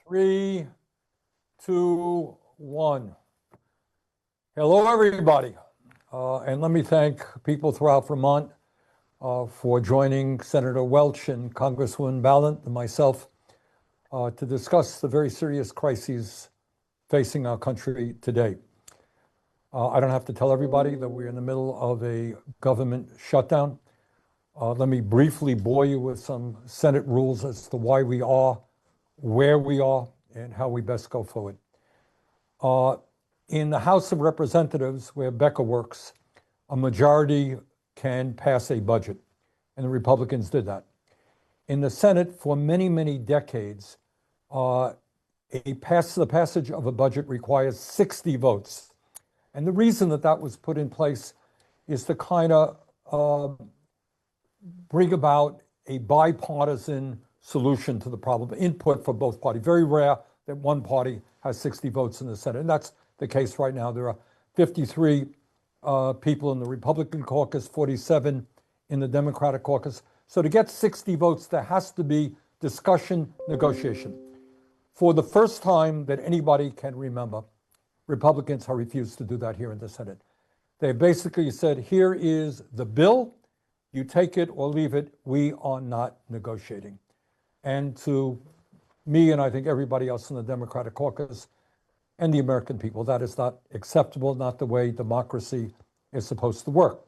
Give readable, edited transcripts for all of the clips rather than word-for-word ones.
Three, two, one. Hello, everybody. And let me thank people throughout Vermont for joining Senator Welch and Congresswoman Ballant and myself to discuss the very serious crises facing our country today. I don't have to tell everybody that we're in the middle of a government shutdown. Let me briefly bore you with some Senate rules as to why we are where we are and how we best go forward. In the House of Representatives, where Becca works, a majority can pass a budget, and the Republicans did that. In the Senate, for many, many decades, the passage of a budget requires 60 votes. And the reason that that was put in place is to kind of bring about a bipartisan solution to the problem, input for both parties. Very rare that one party has 60 votes in the Senate, and that's the case right now. There are 53 people in the Republican caucus, 47 in the Democratic caucus. So to get 60 votes, there has to be discussion, negotiation. For the first time that anybody can remember, Republicans have refused to do that here in the Senate. They basically said, here is the bill, you take it or leave it, we are not negotiating. And to me, and I think everybody else in the Democratic caucus and the American people, that is not acceptable, not the way democracy is supposed to work.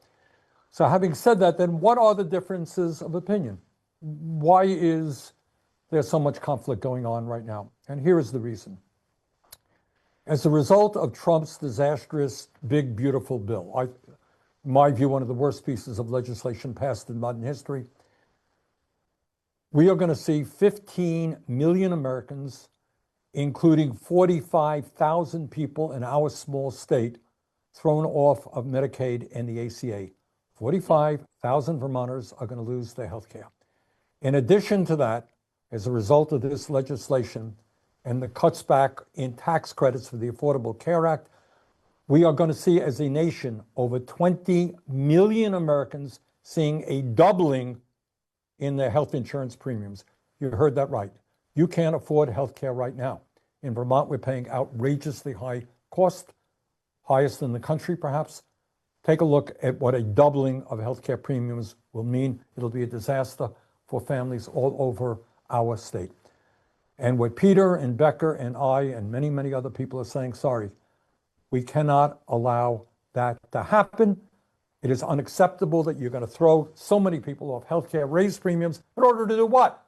So having said that, then what are the differences of opinion? Why is there so much conflict going on right now? And here is the reason. As a result of Trump's disastrous, big, beautiful bill, in my view, one of the worst pieces of legislation passed in modern history, we are going to see 15 million Americans, including 45,000 people in our small state, thrown off of Medicaid and the ACA. 45,000 Vermonters are going to lose their health care. In addition to that, as a result of this legislation and the cuts back in tax credits for the Affordable Care Act, we are going to see as a nation over 20 million Americans seeing a doubling in their health insurance premiums. You heard that right. You can't afford health care right now. In Vermont, we're paying outrageously high cost, highest in the country perhaps. Take a look at what a doubling of health care premiums will mean. It'll be a disaster for families all over our state. And what Peter and Becker and I and many, many other people are saying, sorry, we cannot allow that to happen. It is unacceptable that you're going to throw so many people off healthcare, raise premiums, in order to do what?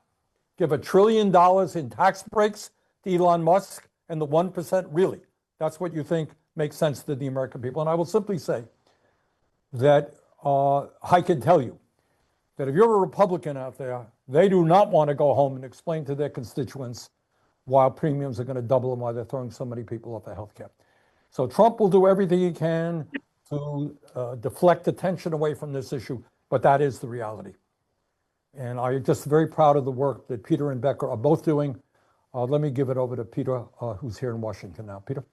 Give $1 trillion in tax breaks to Elon Musk and the 1%? Really? That's what you think makes sense to the American people? And I will simply say that I can tell you that if you're a Republican out there, they do not want to go home and explain to their constituents why premiums are going to double and why they're throwing so many people off of healthcare. So Trump will do everything he can to deflect attention away from this issue, but that is the reality. And I'm just very proud of the work that Peter and Becker are both doing. Let me give it over to Peter, who's here in Washington now. Peter?